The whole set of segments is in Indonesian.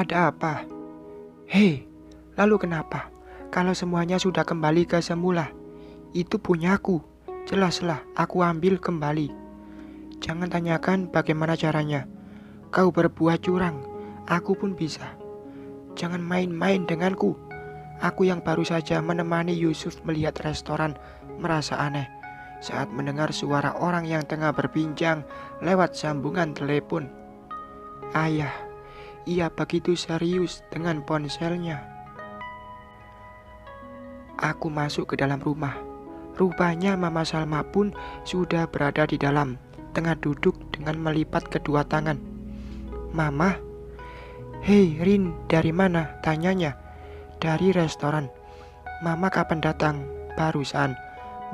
Ada apa? Hei, lalu kenapa? Kalau semuanya sudah kembali ke semula, itu punyaku. Jelaslah, aku ambil kembali. Jangan tanyakan bagaimana caranya. Kau berbuat curang, aku pun bisa. Jangan main-main denganku. Aku yang baru saja menemani Yusuf melihat restoran merasa aneh saat mendengar suara orang yang tengah berbincang lewat sambungan telepon. Ayah, ia begitu serius dengan ponselnya. Aku masuk ke dalam rumah. Rupanya Mama Salma pun sudah berada di dalam, tengah duduk dengan melipat kedua tangan. Mama, hei Rin, dari mana? Tanyanya. Dari restoran. Mama kapan datang? Barusan.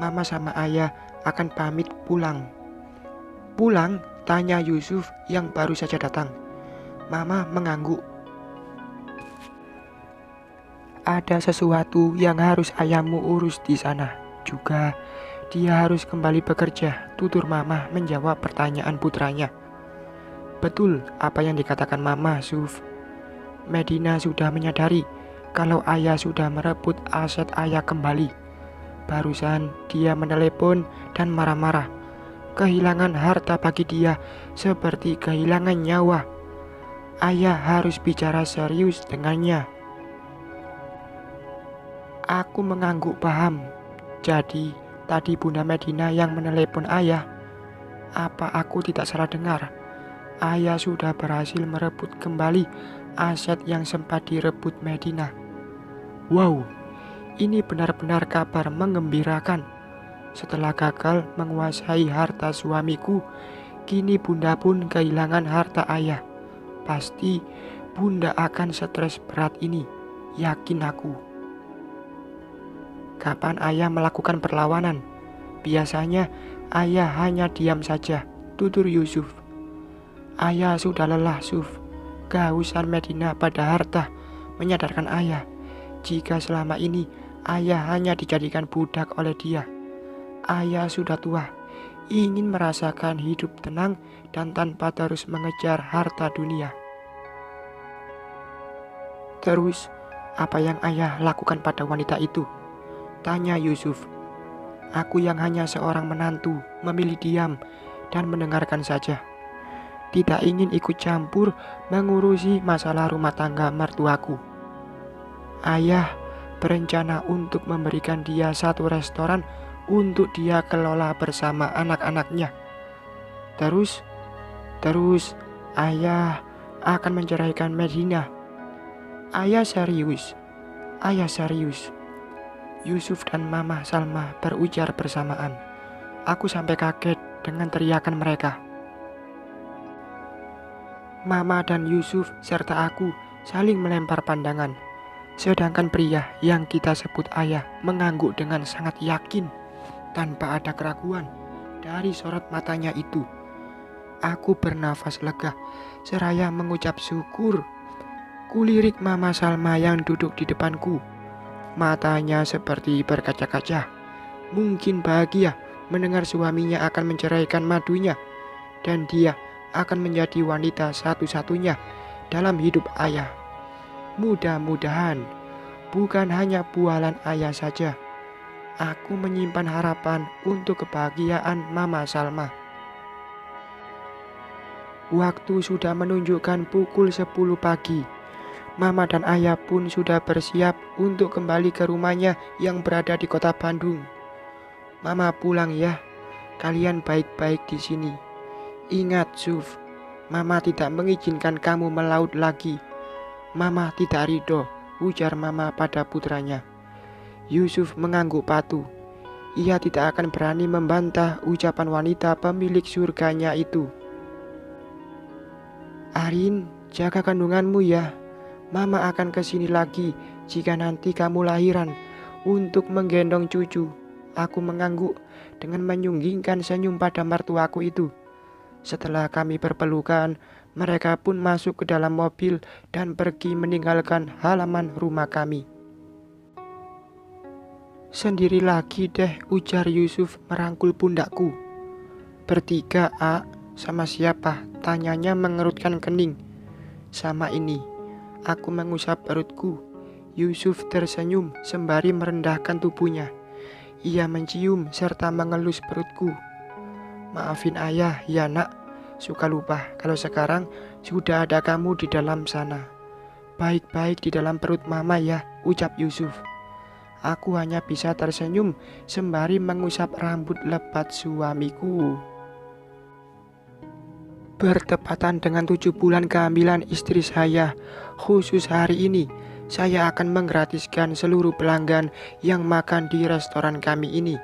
Mama sama ayah akan pamit pulang. Pulang? Tanya Yusuf yang baru saja datang. Mama mengangguk. Ada sesuatu yang harus ayahmu urus di sana. Juga dia harus kembali bekerja, tutur Mama menjawab pertanyaan putranya. Betul apa yang dikatakan Mama, Suf. Medina sudah menyadari kalau ayah sudah merebut aset ayah kembali. Barusan dia menelepon dan marah-marah. Kehilangan harta bagi dia seperti kehilangan nyawa. Ayah harus bicara serius dengannya. Aku mengangguk paham. Jadi tadi Bunda Medina yang menelepon ayah. Apa aku tidak salah dengar? Ayah sudah berhasil merebut kembali aset yang sempat direbut Medina. Wow, ini benar-benar kabar menggembirakan. Setelah gagal menguasai harta suamiku, kini Bunda pun kehilangan harta ayah. Pasti Bunda akan stres berat ini, yakin aku. Kapan ayah melakukan perlawanan? Biasanya ayah hanya diam saja, tutur Yusuf. Ayah sudah lelah, Suf. Kehausan Medina pada harta menyadarkan ayah jika selama ini ayah hanya dijadikan budak oleh dia. Ayah sudah tua, ingin merasakan hidup tenang dan tanpa terus mengejar harta dunia. Terus, apa yang ayah lakukan pada wanita itu? Tanya Yusuf. Aku yang hanya seorang menantu, memilih diam dan mendengarkan saja. Tidak ingin ikut campur mengurusi masalah rumah tangga mertuaku. Ayah berencana untuk memberikan dia satu restoran untuk dia kelola bersama anak-anaknya. Terus ayah akan menceraikan Medina. Ayah serius. Yusuf dan Mama Salma berujar bersamaan. Aku sampai kaget dengan teriakan mereka. Mama dan Yusuf serta aku saling melempar pandangan. Sedangkan pria yang kita sebut ayah mengangguk dengan sangat yakin tanpa ada keraguan dari sorot matanya itu. Aku bernafas lega seraya mengucap syukur. Kulirik Mama Salma yang duduk di depanku. Matanya seperti berkaca-kaca. Mungkin bahagia mendengar suaminya akan menceraikan madunya dan dia akan menjadi wanita satu-satunya dalam hidup ayah. Mudah-mudahan bukan hanya bualan ayah saja. Aku menyimpan harapan untuk kebahagiaan Mama Salma. Waktu sudah menunjukkan pukul 10 pagi. Mama dan ayah pun sudah bersiap untuk kembali ke rumahnya yang berada di kota Bandung. Mama pulang ya, kalian baik-baik di sini. Ingat Suf, Mama tidak mengizinkan kamu melaut lagi. Mama tidak ridho, ujar Mama pada putranya. Yusuf mengangguk patuh. Ia tidak akan berani membantah ucapan wanita pemilik surganya itu. Arin, jaga kandunganmu ya. Mama akan kesini lagi jika nanti kamu lahiran untuk menggendong cucu. Aku mengangguk dengan menyunggingkan senyum pada mertuaku itu. Setelah kami berpelukan, mereka pun masuk ke dalam mobil dan pergi meninggalkan halaman rumah kami. Sendiri lagi deh, ujar Yusuf merangkul pundakku. Bertiga, A, sama siapa? Tanyanya mengerutkan kening. Sama ini. Aku mengusap perutku. Yusuf tersenyum sembari merendahkan tubuhnya. Ia mencium serta mengelus perutku. Maafin ayah ya nak, suka lupa kalau sekarang sudah ada kamu di dalam sana. Baik-baik di dalam perut mama ya, ucap Yusuf. Aku hanya bisa tersenyum sembari mengusap rambut lebat suamiku. Bertepatan dengan 7 bulan kehamilan istri saya, khusus hari ini, saya akan menggratiskan seluruh pelanggan yang makan di restoran kami ini.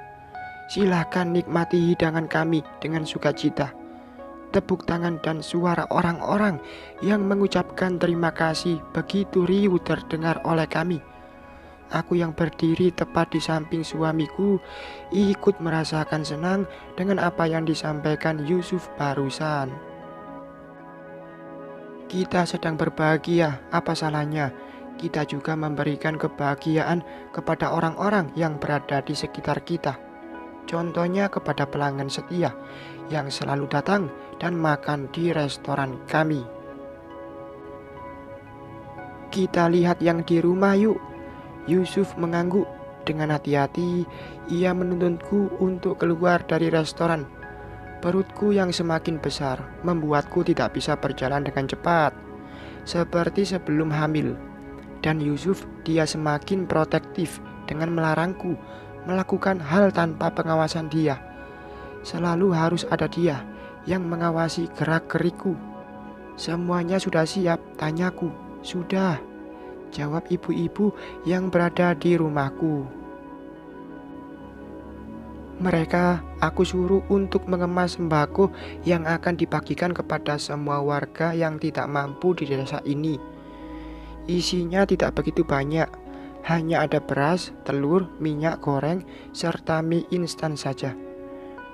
Silahkan nikmati hidangan kami dengan sukacita. Tepuk tangan dan suara orang-orang yang mengucapkan terima kasih begitu riuh terdengar oleh kami. Aku yang berdiri tepat di samping suamiku ikut merasakan senang dengan apa yang disampaikan Yusuf barusan. Kita sedang berbahagia, apa salahnya? Kita juga memberikan kebahagiaan kepada orang-orang yang berada di sekitar kita. Contohnya kepada pelanggan setia yang selalu datang dan makan di restoran kami. Kita lihat yang di rumah yuk. Yusuf mengangguk. Dengan hati-hati, ia menuntunku untuk keluar dari restoran. Perutku yang semakin besar membuatku tidak bisa berjalan dengan cepat, seperti sebelum hamil. Dan Yusuf, dia semakin protektif dengan melarangku melakukan hal tanpa pengawasan dia. Selalu harus ada dia yang mengawasi gerak-gerikku. Semuanya sudah siap, tanyaku. Sudah, jawab ibu-ibu yang berada di rumahku. Mereka aku suruh untuk mengemas sembako yang akan dibagikan kepada semua warga yang tidak mampu di desa ini. Isinya tidak begitu banyak, hanya ada beras, telur, minyak goreng, serta mie instan saja.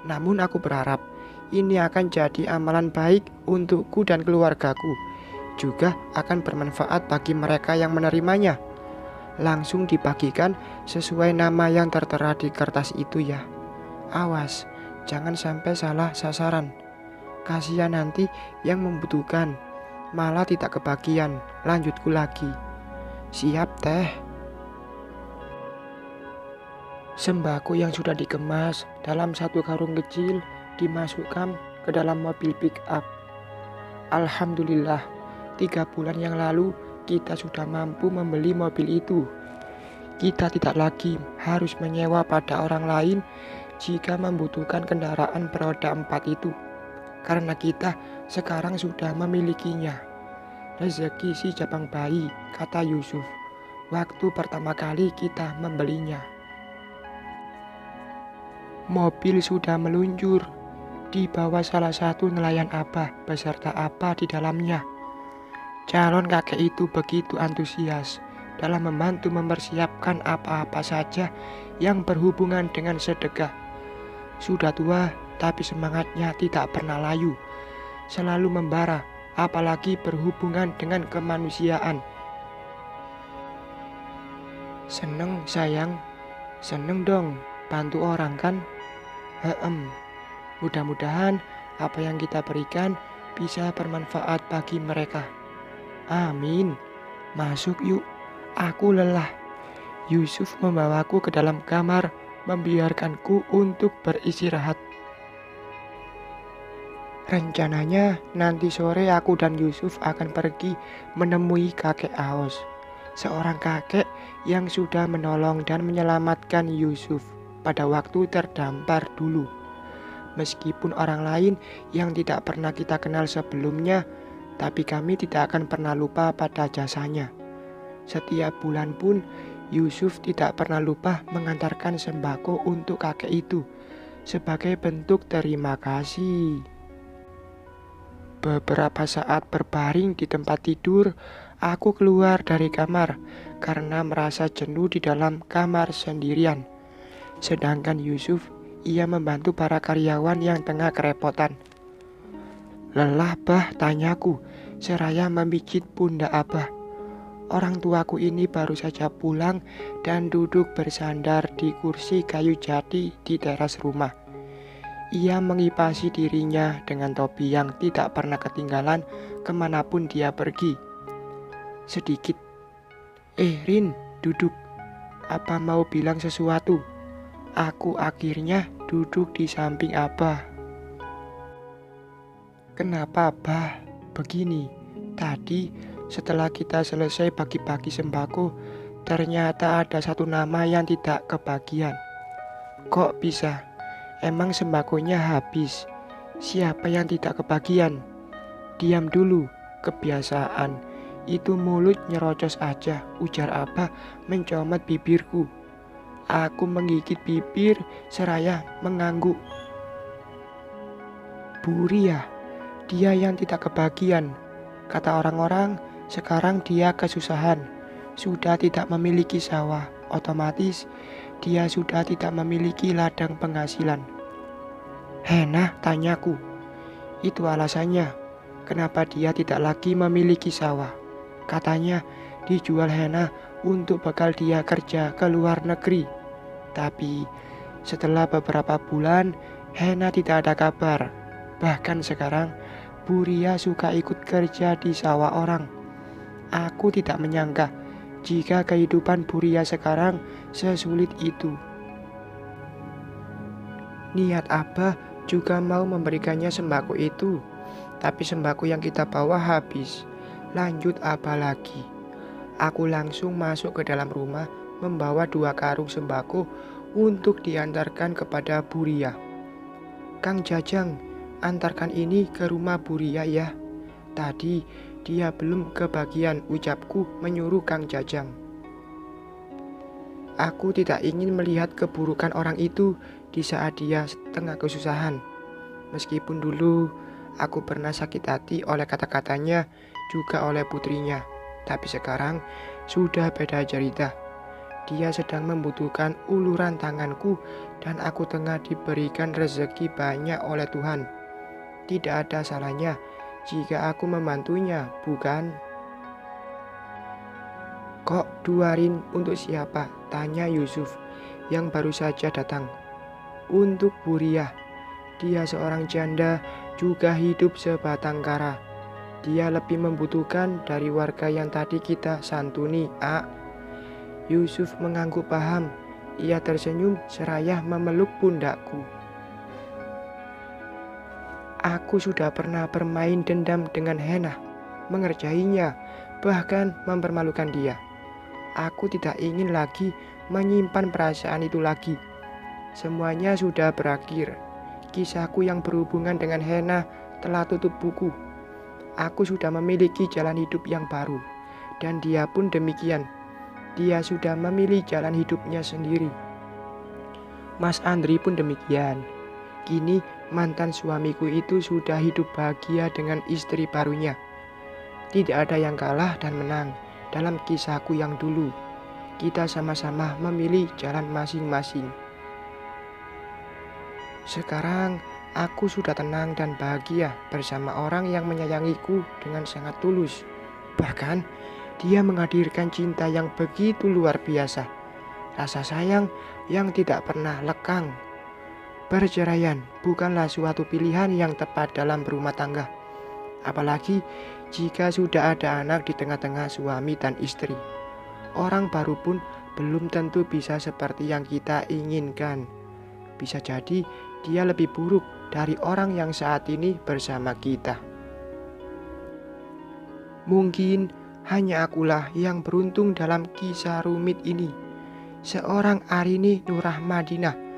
Namun aku berharap ini akan jadi amalan baik untukku dan keluargaku. Juga akan bermanfaat bagi mereka yang menerimanya. Langsung dibagikan sesuai nama yang tertera di kertas itu ya. Awas, jangan sampai salah sasaran. Kasihan nanti yang membutuhkan, malah tidak kebagian. Lanjutku lagi. Siap teh. Sembako yang sudah dikemas dalam satu karung kecil dimasukkan ke dalam mobil pick up. Alhamdulillah, 3 bulan yang lalu kita sudah mampu membeli mobil itu. Kita tidak lagi harus menyewa pada orang lain jika membutuhkan kendaraan beroda 4 itu, karena kita sekarang sudah memilikinya. Rezeki si Jabang bayi, kata Yusuf, waktu pertama kali kita membelinya. Mobil sudah meluncur, dibawa salah satu nelayan Abah beserta Abah di dalamnya. Calon kakek itu begitu antusias dalam membantu mempersiapkan apa-apa saja yang berhubungan dengan sedekah. Sudah tua, tapi semangatnya tidak pernah layu, selalu membara, apalagi berhubungan dengan kemanusiaan. Seneng sayang, seneng dong, bantu orang kan? Mudah-mudahan apa yang kita berikan bisa bermanfaat bagi mereka. Amin. Masuk yuk, aku lelah. Yusuf membawaku ke dalam kamar, membiarkanku untuk beristirahat. Rencananya nanti sore aku dan Yusuf akan pergi menemui kakek Aos, seorang kakek yang sudah menolong dan menyelamatkan Yusuf pada waktu terdampar dulu. Meskipun orang lain yang tidak pernah kita kenal sebelumnya, tapi kami tidak akan pernah lupa pada jasanya. Setiap bulan pun Yusuf tidak pernah lupa mengantarkan sembako untuk kakek itu sebagai bentuk terima kasih. Beberapa saat berbaring di tempat tidur, aku keluar dari kamar karena merasa jenuh di dalam kamar sendirian. Sedangkan Yusuf, ia membantu para karyawan yang tengah kerepotan. Lelah bah, tanyaku, seraya memijit pundak Abah. Orang tuaku ini baru saja pulang dan duduk bersandar di kursi kayu jati di teras rumah. Ia mengipasi dirinya dengan topi yang tidak pernah ketinggalan kemanapun dia pergi. sedikit. Rin, duduk. Apa mau bilang sesuatu? Aku akhirnya duduk di samping Abah. Kenapa, Bah? Begini, tadi setelah kita selesai bagi-bagi sembako, ternyata ada satu nama yang tidak kebagian. Kok bisa? Emang sembakonya habis? Siapa yang tidak kebagian? Diam dulu, kebiasaan. Itu mulut nyerocos aja, ujar Abah mencomat bibirku. Aku menggigit bibir seraya mengangguk. Buria, dia yang tidak kebagian. Kata orang-orang, sekarang dia kesusahan. Sudah tidak memiliki sawah, otomatis dia sudah tidak memiliki ladang penghasilan. Hena, tanyaku. Itu alasannya. Kenapa dia tidak lagi memiliki sawah? Katanya dijual Hena untuk bekal dia kerja ke luar negeri. Tapi setelah beberapa bulan, Hena tidak ada kabar. Bahkan sekarang, Buria suka ikut kerja di sawah orang. Aku tidak menyangka jika kehidupan Buria sekarang sesulit itu. Niat Abah juga mau memberikannya sembako itu, tapi sembako yang kita bawa habis. Lanjut Abah lagi. Aku langsung masuk ke dalam rumah membawa 2 karung sembako untuk diantarkan kepada Buria. Kang Jajang, antarkan ini ke rumah Buria ya. Tadi dia belum kebagian, ucapku menyuruh Kang Jajang. Aku tidak ingin melihat keburukan orang itu di saat dia tengah kesusahan. Meskipun dulu aku pernah sakit hati oleh kata-katanya, juga oleh putrinya. Tapi sekarang sudah beda cerita. Dia sedang membutuhkan uluran tanganku dan aku tengah diberikan rezeki banyak oleh Tuhan. Tidak ada salahnya jika aku membantunya, bukan? Kok 2 rin untuk siapa? Tanya Yusuf yang baru saja datang. Untuk Buria. Dia seorang janda, juga hidup sebatang kara. Dia lebih membutuhkan dari warga yang tadi kita santuni, A. Yusuf mengangguk paham. Ia tersenyum seraya memeluk pundakku. Aku sudah pernah bermain dendam dengan Hena, mengerjainya, bahkan mempermalukan dia. Aku tidak ingin lagi menyimpan perasaan itu lagi. Semuanya sudah berakhir. Kisahku yang berhubungan dengan Hena telah tutup buku. Aku sudah memiliki jalan hidup yang baru, dan dia pun demikian. Dia sudah memilih jalan hidupnya sendiri. Mas Andri pun demikian. Kini mantan suamiku itu sudah hidup bahagia dengan istri barunya. Tidak ada yang kalah dan menang dalam kisahku yang dulu. Kita sama-sama memilih jalan masing-masing. Sekarang aku sudah tenang dan bahagia bersama orang yang menyayangiku dengan sangat tulus. Bahkan dia menghadirkan cinta yang begitu luar biasa. Rasa sayang yang tidak pernah lekang. Perceraian bukanlah suatu pilihan yang tepat dalam berumah tangga. Apalagi jika sudah ada anak di tengah-tengah suami dan istri. Orang baru pun belum tentu bisa seperti yang kita inginkan. Bisa jadi dia lebih buruk dari orang yang saat ini bersama kita. Mungkin hanya akulah yang beruntung dalam kisah rumit ini. Seorang Arini Nurrahmadinah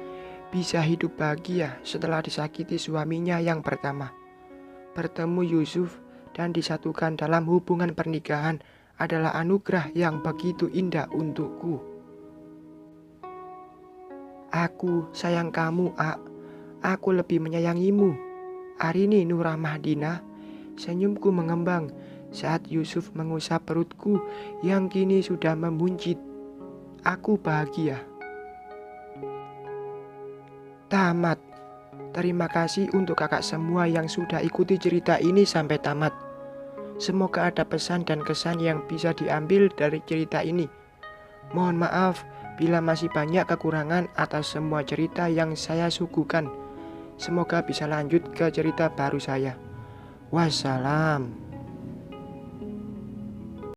bisa hidup bahagia setelah disakiti suaminya yang pertama. Bertemu Yusuf dan disatukan dalam hubungan pernikahan adalah anugerah yang begitu indah untukku. Aku sayang kamu, A. Aku lebih menyayangimu. Arini Nurrahmadinah. Senyumku mengembang saat Yusuf mengusap perutku yang kini sudah membuncit. Aku bahagia. Tamat. Terima kasih untuk kakak semua yang sudah ikuti cerita ini sampai tamat. Semoga ada pesan dan kesan yang bisa diambil dari cerita ini. Mohon maaf bila masih banyak kekurangan atas semua cerita yang saya suguhkan. Semoga bisa lanjut ke cerita baru saya. Wassalam.